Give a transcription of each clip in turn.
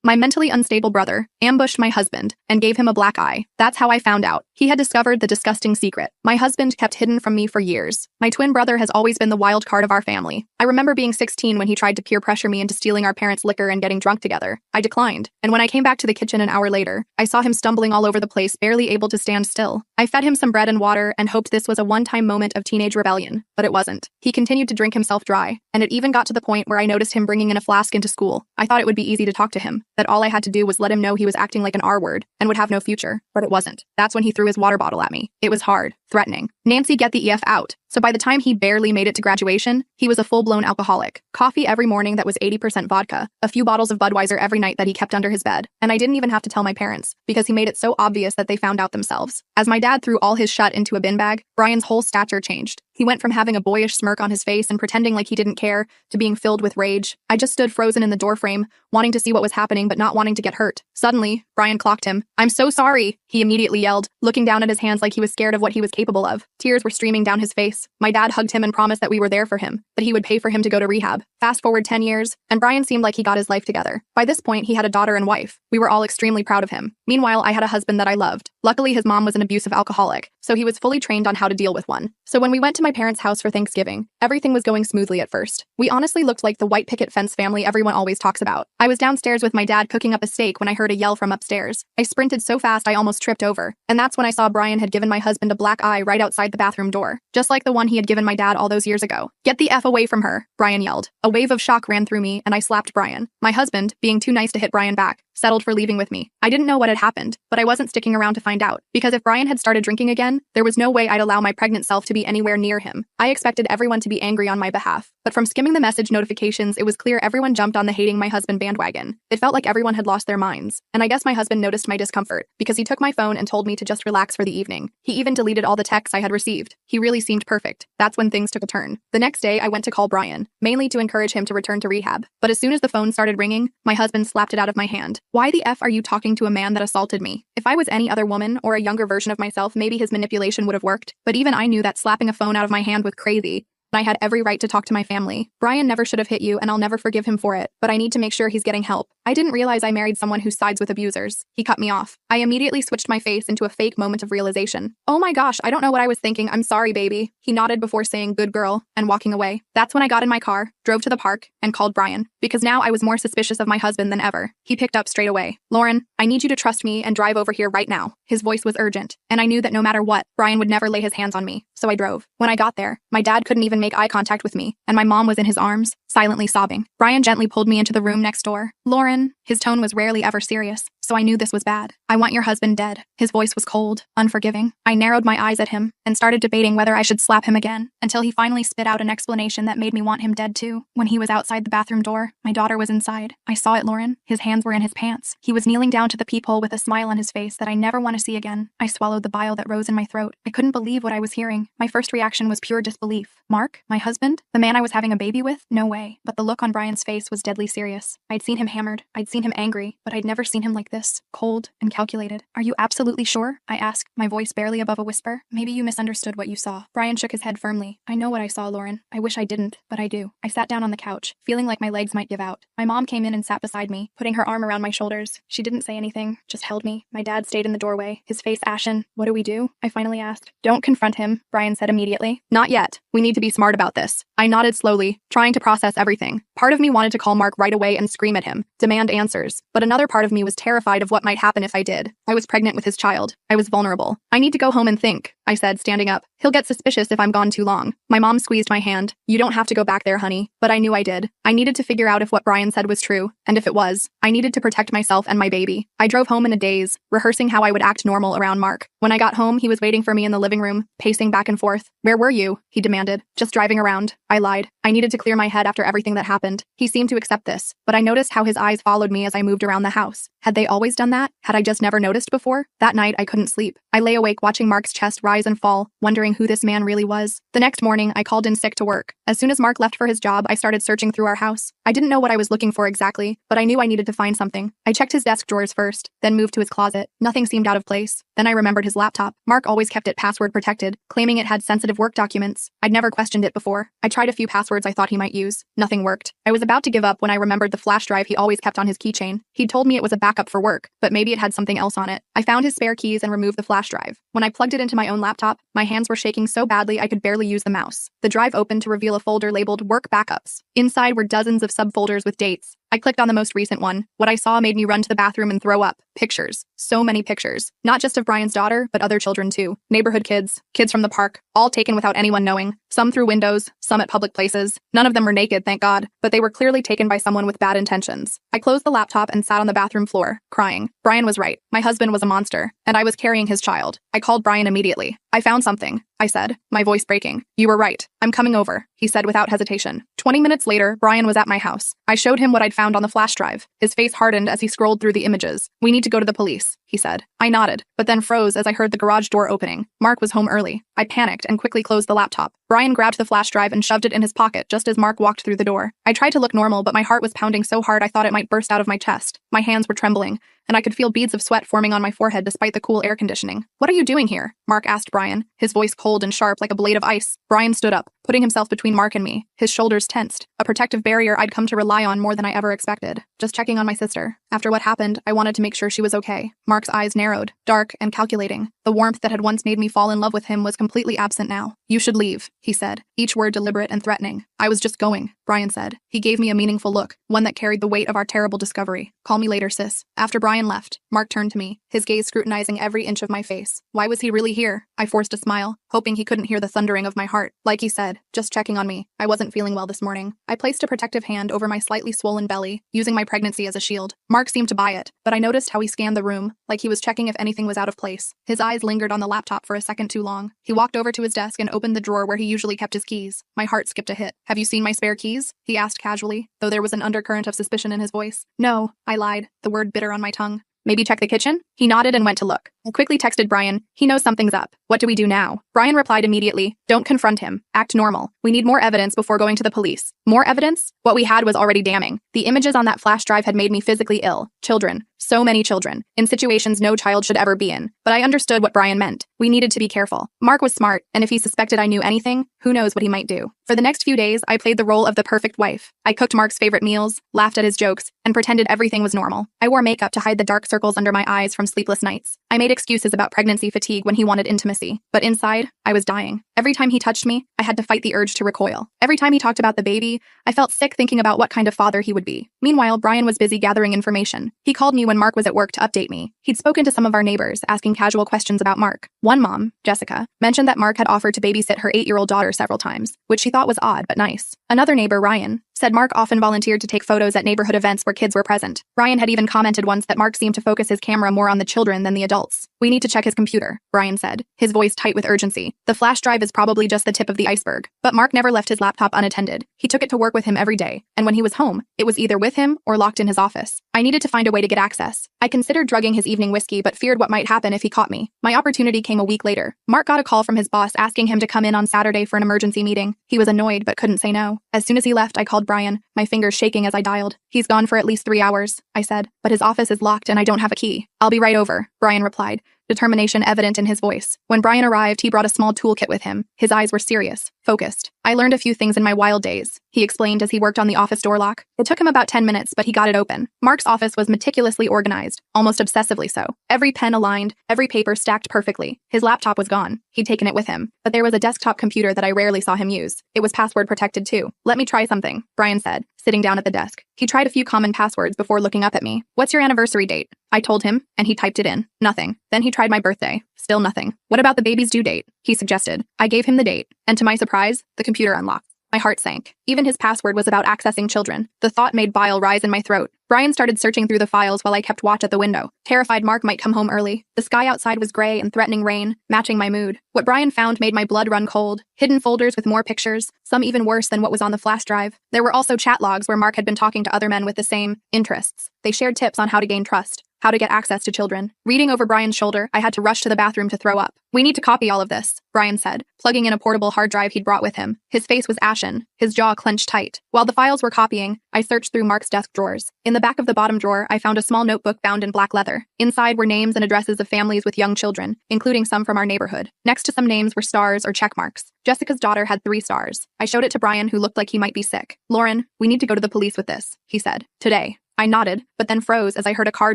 My mentally unstable brother ambushed my husband and gave him a black eye. That's how I found out. He had discovered the disgusting secret my husband kept hidden from me for years. My twin brother has always been the wild card of our family. I remember being 16 when he tried to peer pressure me into stealing our parents' liquor and getting drunk together. I declined, and when I came back to the kitchen an hour later, I saw him stumbling all over the place, barely able to stand still. I fed him some bread and water and hoped this was a one-time moment of teenage rebellion, but it wasn't. He continued to drink himself dry, and it even got to the point where I noticed him bringing in a flask into school. I thought it would be easy to talk to him, that all I had to do was let him know he was acting like an R-word and would have no future, but it wasn't. That's when he threw his water bottle at me. It was hard, threatening. Nancy, get the EF out. So by the time he barely made it to graduation, he was a full-blown alcoholic. Coffee every morning that was 80% vodka, a few bottles of Budweiser every night that he kept under his bed. And I didn't even have to tell my parents, because he made it so obvious that they found out themselves. As my dad threw all his shut into a bin bag, Brian's whole stature changed. He went from having a boyish smirk on his face and pretending like he didn't care, to being filled with rage. I just stood frozen in the doorframe, wanting to see what was happening but not wanting to get hurt. Suddenly, Brian clocked him. "I'm so sorry," he immediately yelled, looking down at his hands like he was scared of what he was capable of. Tears were streaming down his face. My dad hugged him and promised that we were there for him, that he would pay for him to go to rehab. Fast forward 10 years, and Brian seemed like he got his life together. By this point, he had a daughter and wife. We were all extremely proud of him. Meanwhile, I had a husband that I loved. Luckily, his mom was an abusive alcoholic, so he was fully trained on how to deal with one. So when we went to my parents' house for Thanksgiving, everything was going smoothly at first. We honestly looked like the white picket fence family everyone always talks about. I was downstairs with my dad cooking up a steak when I heard a yell from upstairs. I sprinted so fast I almost tripped over, and that's when I saw Brian had given my husband a black eye right outside the bathroom door, just like the one he had given my dad all those years ago. "Get the F away from her," Brian yelled. A wave of shock ran through me, and I slapped Brian. My husband, being too nice to hit Brian back, settled for leaving with me. I didn't know what had happened, but I wasn't sticking around to find out, because if Brian had started drinking again, there was no way I'd allow my pregnant self to be anywhere near him. I expected everyone to be angry on my behalf, but from skimming the message notifications, it was clear everyone jumped on the hating my husband bandwagon. It felt like everyone had lost their minds, and I guess my husband noticed my discomfort, because he took my phone and told me to just relax for the evening. He even deleted all the texts I had received. He really seemed perfect. That's when things took a turn. The next day, I went to call Brian, mainly to encourage him to return to rehab. But as soon as the phone started ringing, my husband slapped it out of my hand. "Why the F are you talking to a man that assaulted me?" If I was any other woman or a younger version of myself, maybe his manipulation would have worked, but even I knew that slapping a phone out of my hand was crazy. I had every right to talk to my family. "Brian never should have hit you, and I'll never forgive him for it, but I need to make sure he's getting help. I didn't realize I married someone who sides with abusers." He cut me off. I immediately switched my face into a fake moment of realization. "Oh my gosh, I don't know what I was thinking. I'm sorry, baby." He nodded before saying "good girl" and walking away. That's when I got in my car, drove to the park, and called Brian, because now I was more suspicious of my husband than ever. He picked up straight away. "Lauren, I need you to trust me and drive over here right now." His voice was urgent, and I knew that no matter what, Brian would never lay his hands on me, so I drove. When I got there, my dad couldn't even make eye contact with me, and my mom was in his arms, silently sobbing. Brian gently pulled me into the room next door. "Lauren," his tone was rarely ever serious, so I knew this was bad. "I want your husband dead." His voice was cold, unforgiving. I narrowed my eyes at him and started debating whether I should slap him again, until he finally spit out an explanation that made me want him dead too. When he was outside the bathroom door, my daughter was inside. I saw it, Lauren. His hands were in his pants. He was kneeling down to the peephole with a smile on his face that I never want to see again. I swallowed the bile that rose in my throat. I couldn't believe what I was hearing. My first reaction was pure disbelief. Mark? My husband? The man I was having a baby with? No way. But the look on Brian's face was deadly serious. I'd seen him hammered. I'd seen him angry, but I'd never seen him like this. Cold and calculated. "Are you absolutely sure?" I asked, my voice barely above a whisper. "Maybe you misunderstood what you saw." Brian shook his head firmly. "I know what I saw, Lauren. I wish I didn't, but I do." I sat down on the couch, feeling like my legs might give out. My mom came in and sat beside me, putting her arm around my shoulders. She didn't say anything, just held me. My dad stayed in the doorway, his face ashen. "What do we do?" I finally asked. "Don't confront him," Brian said immediately. "Not yet. We need to be smart about this." I nodded slowly, trying to process everything. Part of me wanted to call Mark right away and scream at him, demand answers, but another part of me was terrified of what might happen if I did. I was pregnant with his child. I was vulnerable. "I need to go home and think," I said, standing up. "He'll get suspicious if I'm gone too long." My mom squeezed my hand. "You don't have to go back there, honey." But I knew I did. I needed to figure out if what Brian said was true, and if it was, I needed to protect myself and my baby. I drove home in a daze, rehearsing how I would act normal around Mark. When I got home, he was waiting for me in the living room, pacing back and forth. "Where were you?" he demanded. "Just driving around." I lied. I needed to clear my head after everything that happened. He seemed to accept this, but I noticed how his eyes followed me as I moved around the house. Had they always done that? Had I just never noticed before? That night, I couldn't sleep. I lay awake watching Mark's chest rise and fall, wondering who this man really was. The next morning, I called in sick to work. As soon as Mark left for his job, I started searching through our house. I didn't know what I was looking for exactly, but I knew I needed to find something. I checked his desk drawers first, then moved to his closet. Nothing seemed out of place. Then I remembered his laptop. Mark always kept it password protected, claiming it had sensitive work documents. I'd never questioned it before. I tried a few passwords I thought he might use. Nothing worked. I was about to give up when I remembered the flash drive he always kept on his keychain. He'd told me it was a backup for work, but maybe it had something else on it. I found his spare keys and removed the flash drive. When I plugged it into my own laptop, my hands were shaking so badly I could barely use the mouse. The drive opened to reveal a folder labeled Work Backups. Inside were dozens of subfolders with dates. I clicked on the most recent one. What I saw made me run to the bathroom and throw up. Pictures. So many pictures. Not just of Brian's daughter, but other children too. Neighborhood kids, kids from the park, all taken without anyone knowing. Some through windows, some at public places. None of them were naked, thank God, but they were clearly taken by someone with bad intentions. I closed the laptop and sat on the bathroom floor, crying. Brian was right. My husband was a monster, and I was carrying his child. I called Brian immediately. I found something, I said, my voice breaking. You were right. I'm coming over, he said without hesitation. 20 minutes later, Brian was at my house. I showed him what I'd found on the flash drive. His face hardened as he scrolled through the images. We need to go to the police, he said. I nodded, but then froze as I heard the garage door opening. Mark was home early. I panicked and quickly closed the laptop. Brian grabbed the flash drive and shoved it in his pocket just as Mark walked through the door. I tried to look normal, but my heart was pounding so hard I thought it might burst out of my chest. My hands were trembling, and I could feel beads of sweat forming on my forehead despite the cool air conditioning. What are you doing here? Mark asked Brian, his voice cold and sharp like a blade of ice. Brian stood up, putting himself between Mark and me, his shoulders tensed, a protective barrier I'd come to rely on more than I ever expected. Just checking on my sister. After what happened, I wanted to make sure she was okay. Mark's eyes narrowed, dark and calculating. The warmth that had once made me fall in love with him was completely absent now. You should leave, he said, each word deliberate and threatening. I was just going, Brian said. He gave me a meaningful look, one that carried the weight of our terrible discovery. Call me later, sis. After Brian left, Mark turned to me, his gaze scrutinizing every inch of my face. Why was he really here? I forced a smile, hoping he couldn't hear the thundering of my heart. Like he said, just checking on me. I wasn't feeling well this morning. I placed a protective hand over my slightly swollen belly, using my pregnancy as a shield. Mark seemed to buy it, but I noticed how he scanned the room, like he was checking if anything was out of place. His eyes lingered on the laptop for a second too long. He walked over to his desk and opened the drawer where he usually kept his keys. My heart skipped a hit. Have you seen my spare keys? He asked casually, though there was an undercurrent of suspicion in his voice. No, I lied, the word bitter on my tongue. Maybe check the kitchen? He nodded and went to look. I quickly texted Brian. He knows something's up. What do we do now? Brian replied immediately. Don't confront him. Act normal. We need more evidence before going to the police. More evidence? What we had was already damning. The images on that flash drive had made me physically ill. Children. So many children. In situations no child should ever be in. But I understood what Brian meant. We needed to be careful. Mark was smart, and if he suspected I knew anything, who knows what he might do. For the next few days, I played the role of the perfect wife. I cooked Mark's favorite meals, laughed at his jokes, and pretended everything was normal. I wore makeup to hide the dark circles under my eyes from sleepless nights. I made excuses about pregnancy fatigue when he wanted intimacy. But inside, I was dying. Every time he touched me, I had to fight the urge to recoil. Every time he talked about the baby, I felt sick thinking about what kind of father he would be. Meanwhile, Brian was busy gathering information. He called me when Mark was at work to update me. He'd spoken to some of our neighbors, asking casual questions about Mark. One mom, Jessica, mentioned that Mark had offered to babysit her 8-year-old daughter several times, which she thought was odd but nice. Another neighbor, Ryan, said Mark often volunteered to take photos at neighborhood events where kids were present. Ryan had even commented once that Mark seemed to focus his camera more on the children than the adults. We need to check his computer, Ryan said, his voice tight with urgency. The flash drive is probably just the tip of the iceberg. But Mark never left his laptop unattended. He took it to work with him every day, and when he was home, it was either with him or locked in his office. I needed to find a way to get access. I considered drugging his evening whiskey but feared what might happen if he caught me. My opportunity came a week later. Mark got a call from his boss asking him to come in on Saturday for an emergency meeting. He was annoyed but couldn't say no. As soon as he left, I called Brian, my fingers shaking as I dialed. He's gone for at least 3 hours, I said, but his office is locked and I don't have a key. I'll be right over, Brian replied, determination evident in his voice. When Brian arrived, he brought a small toolkit with him. His eyes were serious, focused. I learned a few things in my wild days, he explained as he worked on the office door lock. It took him about 10 minutes, but he got it open. Mark's office was meticulously organized, almost obsessively so. Every pen aligned, every paper stacked perfectly. His laptop was gone. He'd taken it with him. But there was a desktop computer that I rarely saw him use. It was password protected too. Let me try something, Brian said, sitting down at the desk. He tried a few common passwords before looking up at me. What's your anniversary date? I told him, and he typed it in. Nothing. Then he tried my birthday. Still nothing. What about the baby's due date? He suggested. I gave him the date, and to my surprise, the computer unlocked. My heart sank. Even his password was about accessing children. The thought made bile rise in my throat. Brian started searching through the files while I kept watch at the window, terrified Mark might come home early. The sky outside was gray and threatening rain, matching my mood. What Brian found made my blood run cold. Hidden folders with more pictures, some even worse than what was on the flash drive. There were also chat logs where Mark had been talking to other men with the same interests. They shared tips on how to gain trust. how to get access to children. Reading over Brian's shoulder, I had to rush to the bathroom to throw up. We need to copy all of this, Brian said, plugging in a portable hard drive he'd brought with him. His face was ashen, his jaw clenched tight. While the files were copying, I searched through Mark's desk drawers. In the back of the bottom drawer, I found a small notebook bound in black leather. Inside were names and addresses of families with young children, including some from our neighborhood. Next to some names were stars or check marks. Jessica's daughter had 3 stars. I showed it to Brian, who looked like he might be sick. Lauren, we need to go to the police with this, he said. Today. I nodded, but then froze as I heard a car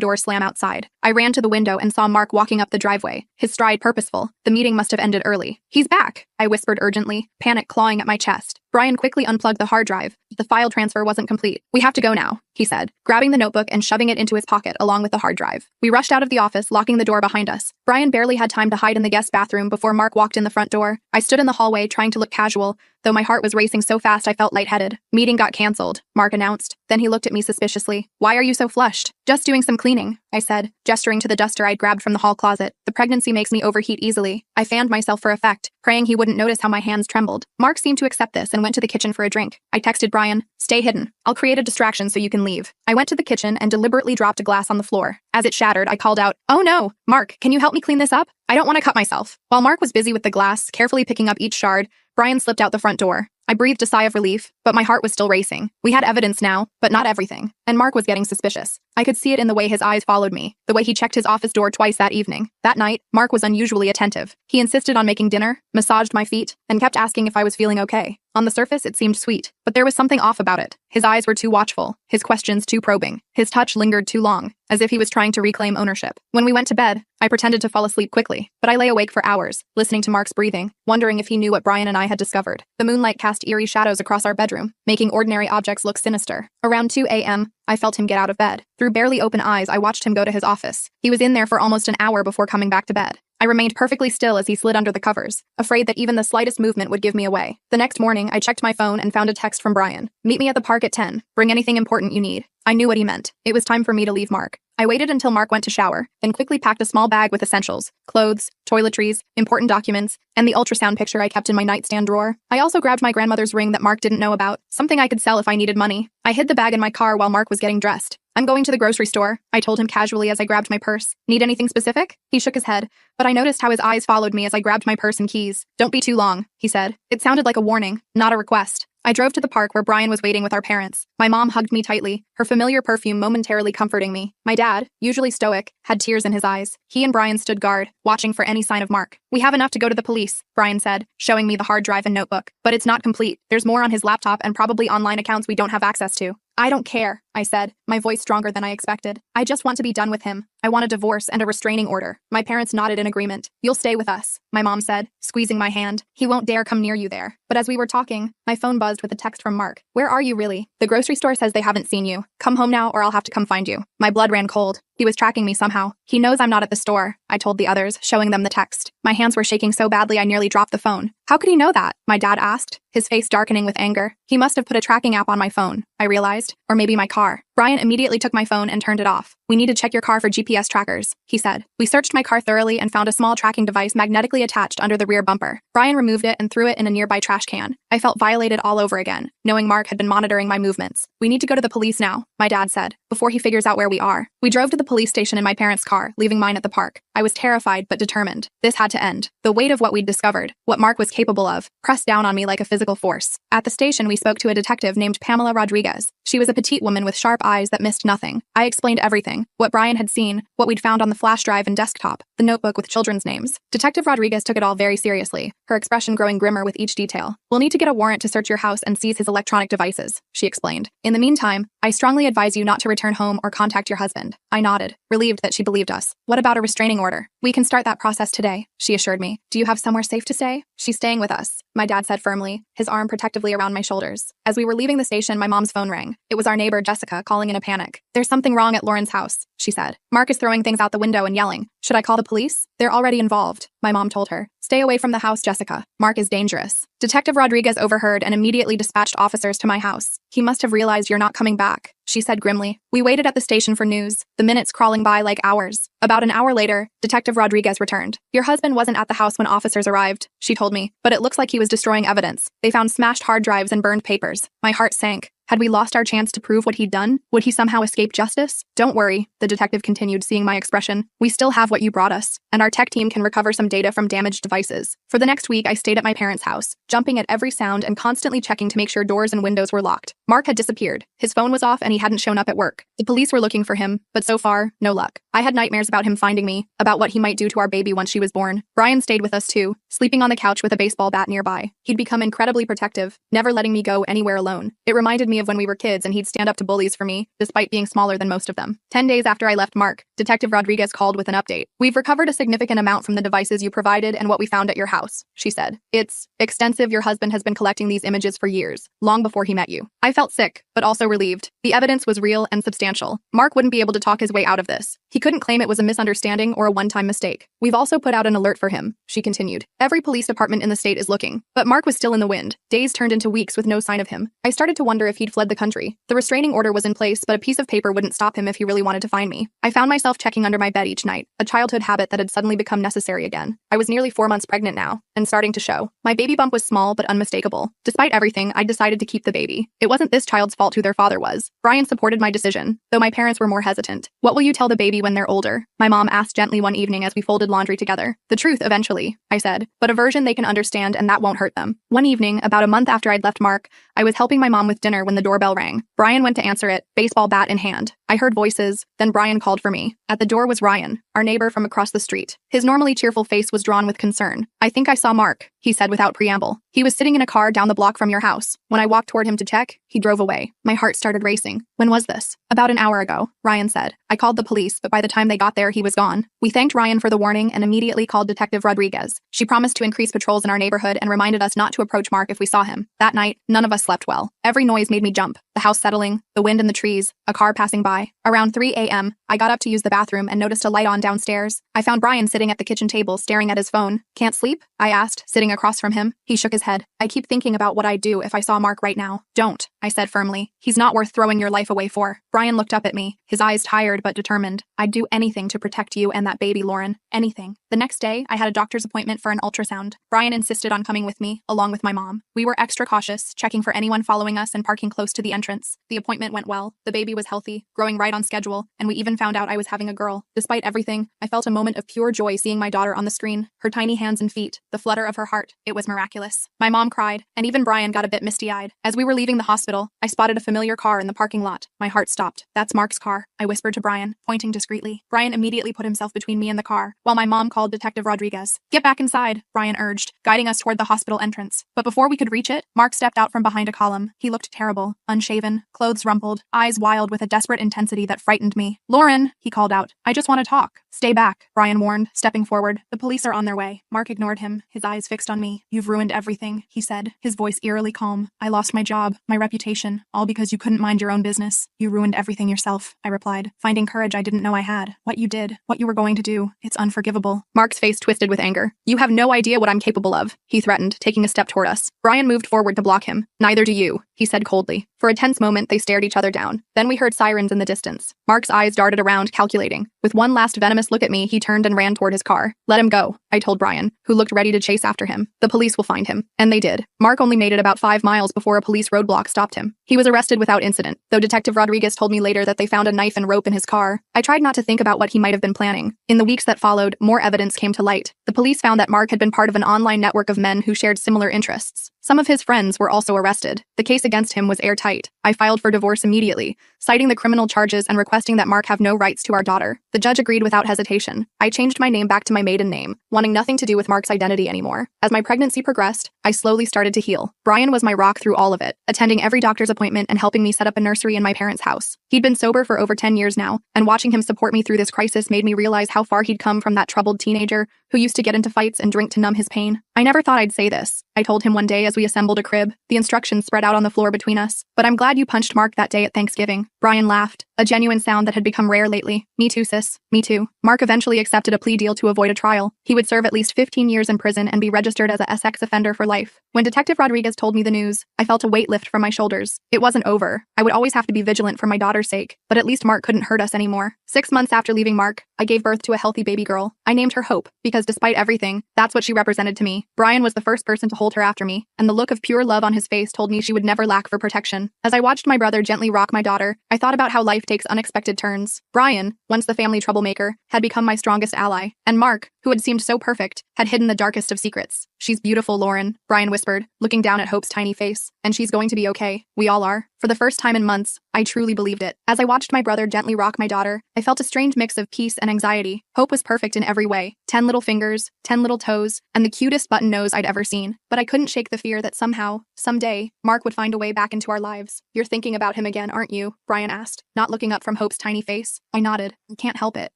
door slam outside. I ran to the window and saw Mark walking up the driveway, his stride purposeful. The meeting must have ended early. He's back, I whispered urgently, panic clawing at my chest. Brian quickly unplugged the hard drive. The file transfer wasn't complete. We have to go now, he said, grabbing the notebook and shoving it into his pocket along with the hard drive. We rushed out of the office, locking the door behind us. Brian barely had time to hide in the guest bathroom before Mark walked in the front door. I stood in the hallway trying to look casual, though my heart was racing so fast I felt lightheaded. Meeting got canceled, Mark announced. Then he looked at me suspiciously. Why are you so flushed? Just doing some cleaning, I said, gesturing to the duster I'd grabbed from the hall closet. The pregnancy makes me overheat easily. I fanned myself for effect, praying he wouldn't notice how my hands trembled. Mark seemed to accept this and went to the kitchen for a drink. I texted Brian, stay hidden. I'll create a distraction so you can leave. I went to the kitchen and deliberately dropped a glass on the floor. As it shattered, I called out, oh no, Mark, can you help me clean this up? I don't want to cut myself. While Mark was busy with the glass, carefully picking up each shard, Brian slipped out the front door. I breathed a sigh of relief, but my heart was still racing. We had evidence now, but not everything, and Mark was getting suspicious. I could see it in the way his eyes followed me, the way he checked his office door twice that evening. That night, Mark was unusually attentive. He insisted on making dinner, massaged my feet, and kept asking if I was feeling okay. On the surface, it seemed sweet, but there was something off about it. His eyes were too watchful, his questions too probing. His touch lingered too long, as if he was trying to reclaim ownership. When we went to bed, I pretended to fall asleep quickly, but I lay awake for hours, listening to Mark's breathing, wondering if he knew what Brian and I had discovered. The moonlight cast eerie shadows across our bedroom, making ordinary objects look sinister. Around 2 a.m., I felt him get out of bed. Through barely open eyes, I watched him go to his office. He was in there for almost an hour before coming back to bed. I remained perfectly still as he slid under the covers, afraid that even the slightest movement would give me away. The next morning, I checked my phone and found a text from Brian. Meet me at the park at 10. Bring anything important you need. I knew what he meant. It was time for me to leave Mark. I waited until Mark went to shower, then quickly packed a small bag with essentials, clothes, toiletries, important documents, and the ultrasound picture I kept in my nightstand drawer. I also grabbed my grandmother's ring that Mark didn't know about, something I could sell if I needed money. I hid the bag in my car while Mark was getting dressed. I'm going to the grocery store, I told him casually as I grabbed my purse. Need anything specific? He shook his head, but I noticed how his eyes followed me as I grabbed my purse and keys. Don't be too long, he said. It sounded like a warning, not a request. I drove to the park where Brian was waiting with our parents. My mom hugged me tightly, her familiar perfume momentarily comforting me. My dad, usually stoic, had tears in his eyes. He and Brian stood guard, watching for any sign of Mark. We have enough to go to the police, Brian said, showing me the hard drive and notebook. But it's not complete. There's more on his laptop and probably online accounts we don't have access to. I don't care, I said, my voice stronger than I expected. I just want to be done with him. I want a divorce and a restraining order. My parents nodded in agreement. You'll stay with us, my mom said, squeezing my hand. He won't dare come near you there. But as we were talking, my phone buzzed with a text from Mark. Where are you really? The grocery store says they haven't seen you. Come home now or I'll have to come find you. My blood ran cold. He was tracking me somehow. He knows I'm not at the store, I told the others, showing them the text. My hands were shaking so badly I nearly dropped the phone. How could he know that? My dad asked, his face darkening with anger. He must have put a tracking app on my phone, I realized, or maybe my car. Brian immediately took my phone and turned it off. We need to check your car for GPS trackers, he said. We searched my car thoroughly and found a small tracking device magnetically attached under the rear bumper. Brian removed it and threw it in a nearby trash can. I felt violated all over again, knowing Mark had been monitoring my movements. We need to go to the police now, my dad said, before he figures out where we are. We drove to the police station in my parents' car, leaving mine at the park. I was terrified but determined. This had to end. The weight of what we'd discovered, what Mark was capable of, pressed down on me like a physical force. At the station, we spoke to a detective named Pamela Rodriguez. She was a petite woman with sharp eyes that missed nothing. I explained everything, what Brian had seen, what we'd found on the flash drive and desktop, the notebook with children's names. Detective Rodriguez took it all very seriously, her expression growing grimmer with each detail. We'll need to get a warrant to search your house and seize his electronic devices, she explained. In the meantime, I strongly advise you not to return home or contact your husband. I nodded, relieved that she believed us. What about a restraining order? We can start that process today, she assured me. Do you have somewhere safe to stay? She's staying with us, my dad said firmly, his arm protectively around my shoulders. As we were leaving the station, my mom's phone rang. It was our neighbor, Jessica, calling in a panic. There's something wrong at Lauren's house, she said. Mark is throwing things out the window and yelling. Should I call the police? They're already involved, my mom told her. Stay away from the house, Jessica. Mark is dangerous. Detective Rodriguez overheard and immediately dispatched officers to my house. He must have realized you're not coming back, she said grimly. We waited at the station for news, the minutes crawling by like hours. About an hour later, Detective Rodriguez returned. Your husband wasn't at the house when officers arrived, she told me, but it looks like he was destroying evidence. They found smashed hard drives and burned papers. My heart sank. Had we lost our chance to prove what he'd done? Would he somehow escape justice? Don't worry, the detective continued, seeing my expression. We still have what you brought us, and our tech team can recover some data from damaged devices. For the next week, I stayed at my parents' house, jumping at every sound and constantly checking to make sure doors and windows were locked. Mark had disappeared. His phone was off and he hadn't shown up at work. The police were looking for him, but so far, no luck. I had nightmares about him finding me, about what he might do to our baby once she was born. Brian stayed with us too, sleeping on the couch with a baseball bat nearby. He'd become incredibly protective, never letting me go anywhere alone. It reminded me of when we were kids and he'd stand up to bullies for me, despite being smaller than most of them. 10 days after I left Mark, Detective Rodriguez called with an update. We've recovered a significant amount from the devices you provided and what we found at your house, she said. It's extensive. Your husband has been collecting these images for years, long before he met you. I felt sick, but also relieved. The evidence was real and substantial. Mark wouldn't be able to talk his way out of this. He couldn't claim it was a misunderstanding or a one-time mistake. We've also put out an alert for him, she continued. Every police department in the state is looking. But Mark was still in the wind. Days turned into weeks with no sign of him. I started to wonder if he'd fled the country. The restraining order was in place, but a piece of paper wouldn't stop him if he really wanted to find me. I found myself checking under my bed each night, a childhood habit that had suddenly become necessary again. I was nearly 4 months pregnant now, and starting to show. My baby bump was small but unmistakable. Despite everything, I decided to keep the baby. It wasn't this child's fault who their father was. Brian supported my decision, though my parents were more hesitant. What will you tell the baby when they're older? My mom asked gently one evening as we folded laundry together. The truth, eventually, I said, but a version they can understand and that won't hurt them. One evening, about a month after I'd left Mark, I was helping my mom with dinner when the doorbell rang. Brian went to answer it, baseball bat in hand. I heard voices, then Brian called for me. At the door was Ryan, our neighbor from across the street. His normally cheerful face was drawn with concern. I think I saw Mark, he said without preamble. He was sitting in a car down the block from your house. When I walked toward him to check, he drove away. My heart started racing. When was this? About an hour ago, Ryan said. I called the police, but by the time they got there, he was gone. We thanked Ryan for the warning and immediately called Detective Rodriguez. She promised to increase patrols in our neighborhood and reminded us not to approach Mark if we saw him. That night, none of us slept well. Every noise made me jump. The house settling, the wind in the trees, a car passing by. Around 3 a.m., I got up to use the bathroom and noticed a light on downstairs. I found Brian sitting at the kitchen table staring at his phone. Can't sleep? I asked, sitting across from him. He shook his head. I keep thinking about what I'd do if I saw Mark right now. Don't, I said firmly. He's not worth throwing your life away for. Brian looked up at me, his eyes tired but determined. I'd do anything to protect you and that baby, Lauren. Anything. The next day, I had a doctor's appointment for an ultrasound. Brian insisted on coming with me, along with my mom. We were extra cautious, checking for anyone following us and parking close to the entrance. The appointment went well. The baby was healthy, growing right on schedule, and we even found out I was having a girl. Despite everything, I felt a moment of pure joy seeing my daughter on the screen, her tiny hands and feet, the flutter of her heart. It was miraculous. My mom cried, and even Brian got a bit misty-eyed. As we were leaving the hospital, I spotted a familiar car in the parking lot. My heart stopped. That's Mark's car, I whispered to Brian, pointing discreetly. Brian immediately put himself between me and the car, while my mom called Detective Rodriguez. Get back inside, Brian urged, guiding us toward the hospital entrance. But before we could reach it, Mark stepped out from behind a column. He looked terrible, unshaven, clothes rumpled, eyes wild with a desperate intensity that frightened me. Lauren, he called out. I just want to talk. Stay back, Brian warned, stepping forward. The police are on their way. Mark ignored him, his eyes fixed on me. You've ruined everything, he said, his voice eerily calm. I lost my job, my reputation, all because you couldn't mind your own business. You ruined everything yourself, I replied, finding courage I didn't know I had. What you did, what you were going to do, it's unforgivable. Mark's face twisted with anger. You have no idea what I'm capable of, he threatened, taking a step toward us. Brian moved forward to block him. Neither do you, he said coldly. For a tense moment, they stared each other down. Then we heard sirens in the distance. Mark's eyes darted around, calculating. With one last venomous look at me, he turned and ran toward his car. Let him go, I told Brian, who looked ready to chase after him. The police will find him. And they did. Mark only made it about 5 miles before a police roadblock stopped him. He was arrested without incident, though Detective Rodriguez told me later that they found a knife and rope in his car. I tried not to think about what he might have been planning. In the weeks that followed, more evidence came to light. The police found that Mark had been part of an online network of men who shared similar interests. Some of his friends were also arrested. The case against him was airtight. I filed for divorce immediately, citing the criminal charges and requesting that Mark have no rights to our daughter. The judge agreed without hesitation. I changed my name back to my maiden name, wanting nothing to do with Mark's identity anymore. As my pregnancy progressed, I slowly started to heal. Brian was my rock through all of it, attending every doctor's appointment and helping me set up a nursery in my parents' house. He'd been sober for over 10 years now, and watching him support me through this crisis made me realize how far he'd come from that troubled teenager who used to get into fights and drink to numb his pain. I never thought I'd say this, I told him one day as we assembled a crib. The instructions spread out on the floor between us. But I'm glad you punched Mark that day at Thanksgiving. Brian laughed. a genuine sound that had become rare lately. Me too, sis. Me too. Mark eventually accepted a plea deal to avoid a trial. He would serve at least 15 years in prison and be registered as a sex offender for life. When Detective Rodriguez told me the news, I felt a weight lift from my shoulders. It wasn't over. I would always have to be vigilant for my daughter's sake, but at least Mark couldn't hurt us anymore. 6 months after leaving Mark, I gave birth to a healthy baby girl. I named her Hope, because despite everything, that's what she represented to me. Brian was the first person to hold her after me, and the look of pure love on his face told me she would never lack for protection. As I watched my brother gently rock my daughter, I thought about how life takes unexpected turns. Brian, once the family troublemaker, had become my strongest ally, and Mark, who had seemed so perfect, had hidden the darkest of secrets. "She's beautiful, Lauren," Brian whispered, looking down at Hope's tiny face. "And she's going to be okay. We all are." For the first time in months, I truly believed it. As I watched my brother gently rock my daughter, I felt a strange mix of peace and anxiety. Hope was perfect in every way. 10 little fingers, 10 little toes, and the cutest button nose I'd ever seen. But I couldn't shake the fear that somehow, someday, Mark would find a way back into our lives. "You're thinking about him again, aren't you?" Brian asked, not looking up from Hope's tiny face. I nodded. I can't help it.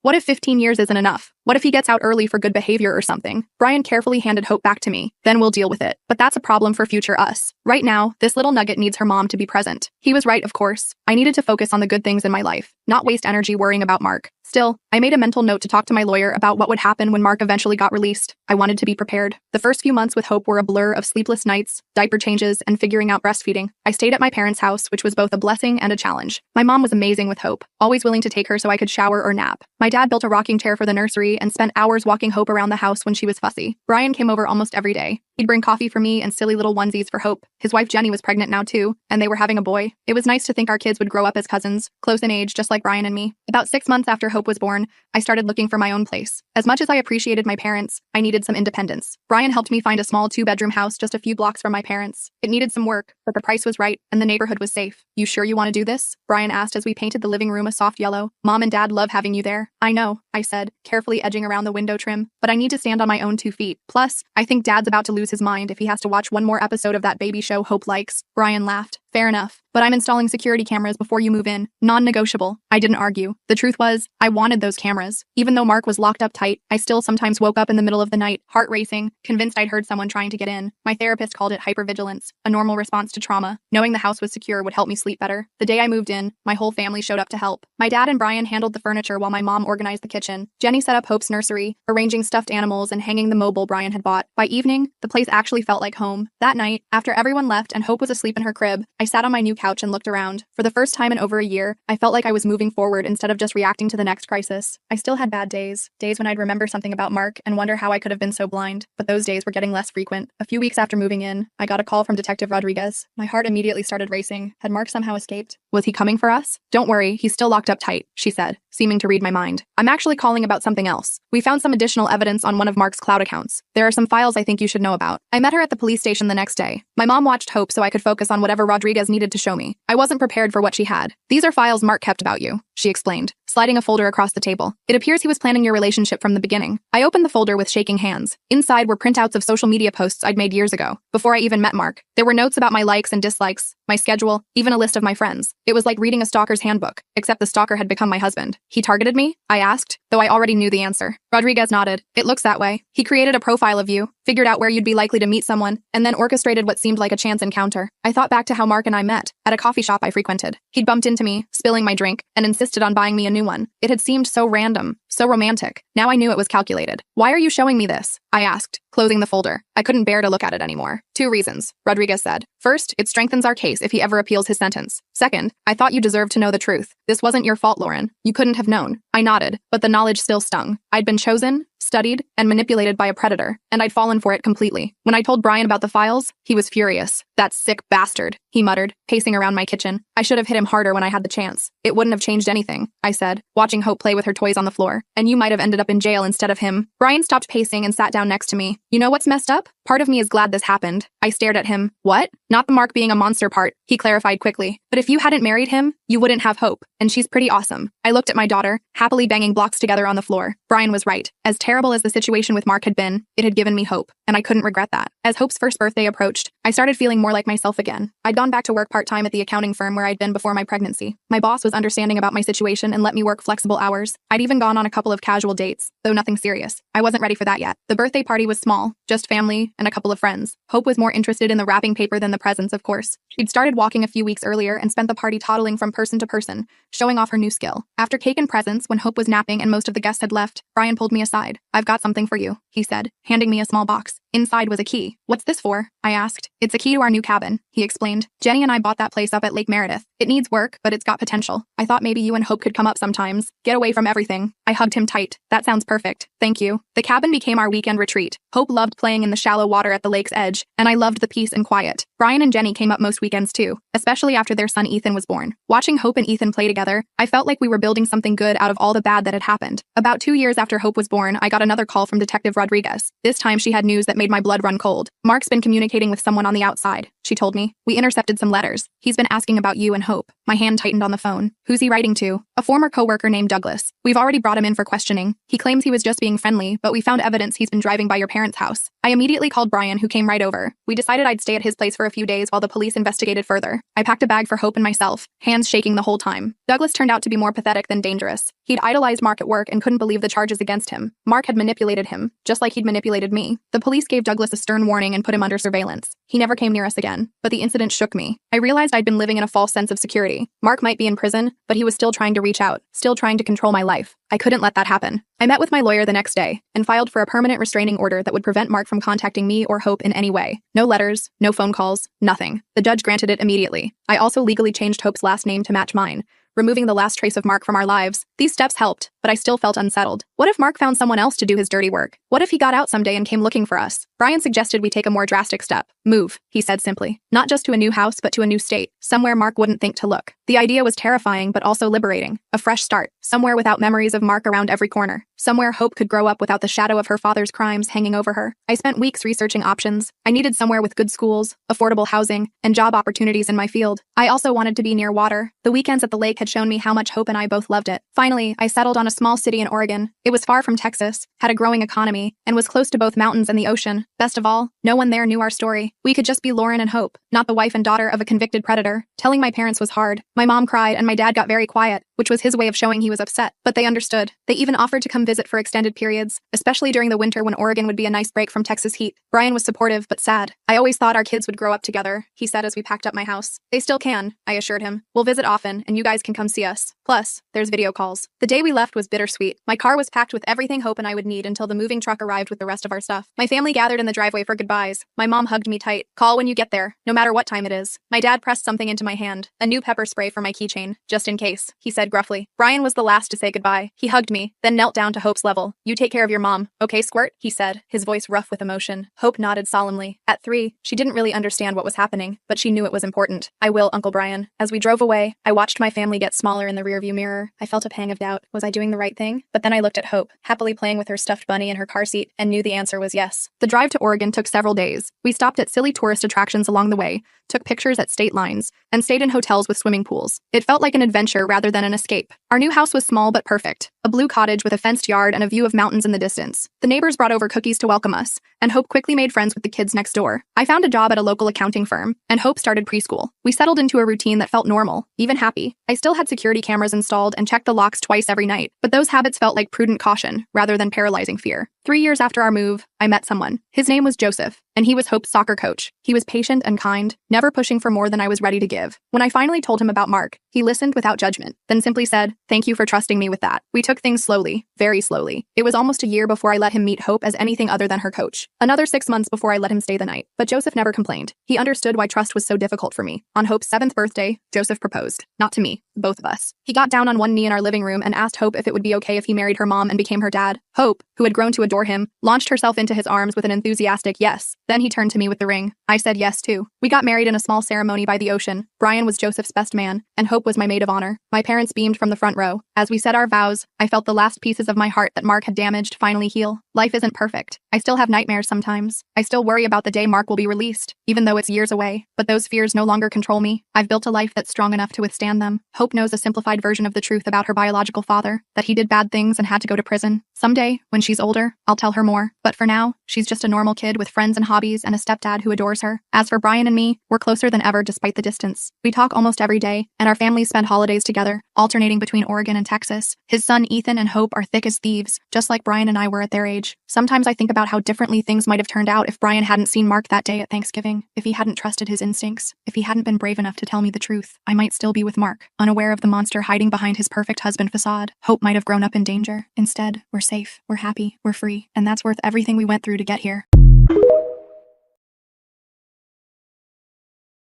What if 15 years isn't enough? What if he gets out early for good behavior or something? Brian carefully handed Hope back to me. Then we'll deal with it. But that's a problem for future us. Right now, this little nugget needs her mom to be present. He was right, of course. I needed to focus on the good things in my life, not waste energy worrying about Mark. Still, I made a mental note to talk to my lawyer about what would happen when Mark eventually got released. I wanted to be prepared. The first few months with Hope were a blur of sleepless nights, diaper changes, and figuring out breastfeeding. I stayed at my parents' house, which was both a blessing and a challenge. My mom was amazing with Hope, always willing to take her so I could shower or nap. My dad built a rocking chair for the nursery and spent hours walking Hope around the house when she was fussy. Brian came over almost every day. He'd bring coffee for me and silly little onesies for Hope. His wife Jenny was pregnant now too, and they were having a boy. It was nice to think our kids would grow up as cousins, close in age just like Brian and me. About 6 months after Hope was born, I started looking for my own place. As much as I appreciated my parents, I needed some independence. Brian helped me find a small 2-bedroom house just a few blocks from my parents. It needed some work, but the price was right, and the neighborhood was safe. "You sure you want to do this?" Brian asked as we painted the living room a soft yellow. "Mom and Dad love having you there." "I know," I said, carefully edging around the window trim, "but I need to stand on my own 2 feet. Plus, I think Dad's about to lose his mind if he has to watch one more episode of that baby show Hope likes." Brian laughed. "Fair enough. But I'm installing security cameras before you move in. Non-negotiable." I didn't argue. The truth was, I wanted those cameras. Even though Mark was locked up tight, I still sometimes woke up in the middle of the night, heart racing, convinced I'd heard someone trying to get in. My therapist called it hypervigilance, a normal response to trauma. Knowing the house was secure would help me sleep better. The day I moved in, my whole family showed up to help. My dad and Brian handled the furniture while my mom organized the kitchen. Jenny set up Hope's nursery, arranging stuffed animals and hanging the mobile Brian had bought. By evening, the place actually felt like home. That night, after everyone left and Hope was asleep in her crib, I sat on my new couch and looked around. For the first time in over a year, I felt like I was moving forward instead of just reacting to the next crisis. I still had bad days when I'd remember something about Mark and wonder how I could have been so blind, but those days were getting less frequent. A few weeks after moving in, I got a call from Detective Rodriguez. My heart immediately started racing. Had Mark somehow escaped? Was he coming for us? "Don't worry, he's still locked up tight," she said, seeming to read my mind. "I'm actually calling about something else. We found some additional evidence on one of Mark's cloud accounts. There are some files I think you should know about." I met her at the police station the next day. My mom watched Hope so I could focus on whatever Rodriguez needed to show me. I wasn't prepared for what she had. "These are files Mark kept about you," she explained, sliding a folder across the table. "It appears he was planning your relationship from the beginning." I opened the folder with shaking hands. Inside were printouts of social media posts I'd made years ago, before I even met Mark. There were notes about my likes and dislikes, my schedule, even a list of my friends. It was like reading a stalker's handbook, except the stalker had become my husband. "He targeted me?" I asked, though I already knew the answer. Rodriguez nodded. "It looks that way. He created a profile of you, figured out where you'd be likely to meet someone, and then orchestrated what seemed like a chance encounter." I thought back to how Mark and I met, at a coffee shop I frequented. He'd bumped into me, spilling my drink, and insisted on buying me a new one. It had seemed so random, so romantic. Now I knew it was calculated. "Why are you showing me this?" I asked, closing the folder. I couldn't bear to look at it anymore. "2 reasons, Rodriguez said. "First, it strengthens our case if he ever appeals his sentence. Second, I thought you deserved to know the truth. This wasn't your fault, Lauren. You couldn't have known." I nodded, but the knowledge still stung. I'd been chosen, studied, and manipulated by a predator, and I'd fallen for it completely. When I told Brian about the files, he was furious. "That sick bastard," he muttered, pacing around my kitchen. "I should have hit him harder when I had the chance." "It wouldn't have changed anything," I said, watching Hope play with her toys on the floor. "And you might have ended up in jail instead of him." Brian stopped pacing and sat down next to me. "You know what's messed up? Part of me is glad this happened." I stared at him. "What?" "Not the Mark being a monster part," he clarified quickly. "But if you hadn't married him, you wouldn't have Hope, and she's pretty awesome." I looked at my daughter, happily banging blocks together on the floor. Brian was right. As terrible as the situation with Mark had been, it had given me hope, and I couldn't regret that. As Hope's first birthday approached, I started feeling more like myself again. I'd gone back to work part-time at the accounting firm where I'd been before my pregnancy. My boss was understanding about my situation and let me work flexible hours. I'd even gone on a couple of casual dates, though nothing serious. I wasn't ready for that yet. The birthday party was small, just family and a couple of friends. Hope was more interested in the wrapping paper than the presents, of course. She'd started walking a few weeks earlier and spent the party toddling from person to person, showing off her new skill. After cake and presents, when Hope was napping and most of the guests had left, Brian pulled me aside. "I've got something for you," he said, handing me a small box. Inside was a key. "What's this for?" I asked. "It's a key to our new cabin," he explained. "Jenny and I bought that place up at Lake Meredith. It needs work, but it's got potential. I thought maybe you and Hope could come up sometimes, get away from everything." I hugged him tight. "That sounds perfect. Thank you." The cabin became our weekend retreat. Hope loved playing in the shallow water at the lake's edge, and I loved the peace and quiet. Brian and Jenny came up most weekends too, especially after their son Ethan was born. Watching Hope and Ethan play together, I felt like we were building something good out of all the bad that had happened. About 2 years after Hope was born, I got another call from Detective Rodriguez. This time she had news that made my blood run cold. "Mark's been communicating with someone on the outside," she told me. "We intercepted some letters. He's been asking about you and Hope." My hand tightened on the phone. "Who's he writing to?" "A former coworker named Douglas. We've already brought him in for questioning. He claims he was just being friendly, but we found evidence he's been driving by your parents' house." I immediately called Brian, who came right over. We decided I'd stay at his place for a few days while the police investigated further. I packed a bag for Hope and myself, hands shaking the whole time. Douglas turned out to be more pathetic than dangerous. He'd idolized Mark at work and couldn't believe the charges against him. Mark had manipulated him, just like he'd manipulated me. The police gave Douglas a stern warning and put him under surveillance. He never came near us again, but the incident shook me. I realized I'd been living in a false sense of security. Mark might be in prison, but he was still trying to reach out, still trying to control my life. I couldn't let that happen. I met with my lawyer the next day and filed for a permanent restraining order that would prevent Mark from contacting me or Hope in any way. No letters, no phone calls, nothing. The judge granted it immediately. I also legally changed Hope's last name to match mine, removing the last trace of Mark from our lives. These steps helped, but I still felt unsettled. What if Mark found someone else to do his dirty work? What if he got out someday and came looking for us? Brian suggested we take a more drastic step. "Move," he said simply. "Not just to a new house, but to a new state, somewhere Mark wouldn't think to look." The idea was terrifying, but also liberating. A fresh start, somewhere without memories of Mark around every corner, somewhere Hope could grow up without the shadow of her father's crimes hanging over her. I spent weeks researching options. I needed somewhere with good schools, affordable housing, and job opportunities in my field. I also wanted to be near water. The weekends at the lake had shown me how much Hope and I both loved it. Finally, I settled on a small city in Oregon. It was far from Texas, had a growing economy, and was close to both mountains and the ocean. Best of all, no one there knew our story. We could just be Lauren and Hope, not the wife and daughter of a convicted predator. Telling my parents was hard. My mom cried and my dad got very quiet, which was his way of showing he was upset. But they understood. They even offered to come visit for extended periods, especially during the winter when Oregon would be a nice break from Texas heat. Brian was supportive, but sad. "I always thought our kids would grow up together," he said as we packed up my house. "They still can," I assured him. "We'll visit often, and you guys can come see us. Plus, there's video calls." The day we left was bittersweet. My car was packed with everything Hope and I would need until the moving truck arrived with the rest of our stuff. My family gathered in the driveway for goodbyes. My mom hugged me tight. "Call when you get there, no matter what time it is." My dad pressed something into my hand, a new pepper spray for my keychain, "just in case," he said gruffly. Brian was the last to say goodbye. He hugged me, then knelt down to Hope's level. "You take care of your mom, okay, Squirt?" he said, his voice rough with emotion. Hope nodded solemnly. At 3, she didn't really understand what was happening, but she knew it was important. "I will, Uncle Brian." As we drove away, I watched my family get smaller in the rearview mirror. I felt a pang of doubt. Was I doing the right thing? But then I looked at Hope, happily playing with her stuffed bunny in her car seat, and knew the answer was yes. The drive to Oregon took several days. We stopped at silly tourist attractions along the way, took pictures at state lines, and stayed in hotels with swimming pools. It felt like an adventure rather than an escape. Our new house was small but perfect. A blue cottage with a fenced yard and a view of mountains in the distance. The neighbors brought over cookies to welcome us, and Hope quickly made friends with the kids next door. I found a job at a local accounting firm, and Hope started preschool. We settled into a routine that felt normal, even happy. I still had security cameras installed and checked the locks twice every night, but those habits felt like prudent caution rather than paralyzing fear. 3 years after our move, I met someone. His name was Joseph, and he was Hope's soccer coach. He was patient and kind, never pushing for more than I was ready to give. When I finally told him about Mark, he listened without judgment, then simply said, "Thank you for trusting me with that." We took things slowly, very slowly. It was almost a year before I let him meet Hope as anything other than her coach. Another 6 months before I let him stay the night. But Joseph never complained. He understood why trust was so difficult for me. On Hope's 7th birthday, Joseph proposed. Not to me, both of us. He got down on one knee in our living room and asked Hope if it would be okay if he married her mom and became her dad. Hope, who had grown to adore him, launched herself into his arms with an enthusiastic yes. Then he turned to me with the ring. I said yes too. We got married in a small ceremony by the ocean. Brian was Joseph's best man, and Hope was my maid of honor. My parents beamed from the front row. As we said our vows, I felt the last pieces of my heart that Mark had damaged finally heal. Life isn't perfect. I still have nightmares sometimes. I still worry about the day Mark will be released, even though it's years away. But those fears no longer control me. I've built a life that's strong enough to withstand them. Hope knows a simplified version of the truth about her biological father, that he did bad things and had to go to prison. Someday, when she's older, I'll tell her more. But for now, she's just a normal kid with friends and hobbies and a stepdad who adores her. As for Brian and me, we're closer than ever despite the distance. We talk almost every day, and our families spend holidays together, alternating between Oregon and Texas. His son Ethan and Hope are thick as thieves, just like Brian and I were at their age. Sometimes I think about how differently things might have turned out if Brian hadn't seen Mark that day at Thanksgiving, if he hadn't trusted his instincts, if he hadn't been brave enough to tell me the truth. I might still be with Mark, unaware of the monster hiding behind his perfect husband facade. Hope might have grown up in danger. Instead, we're safe, we're happy, we're free, and that's worth everything we went through to get here.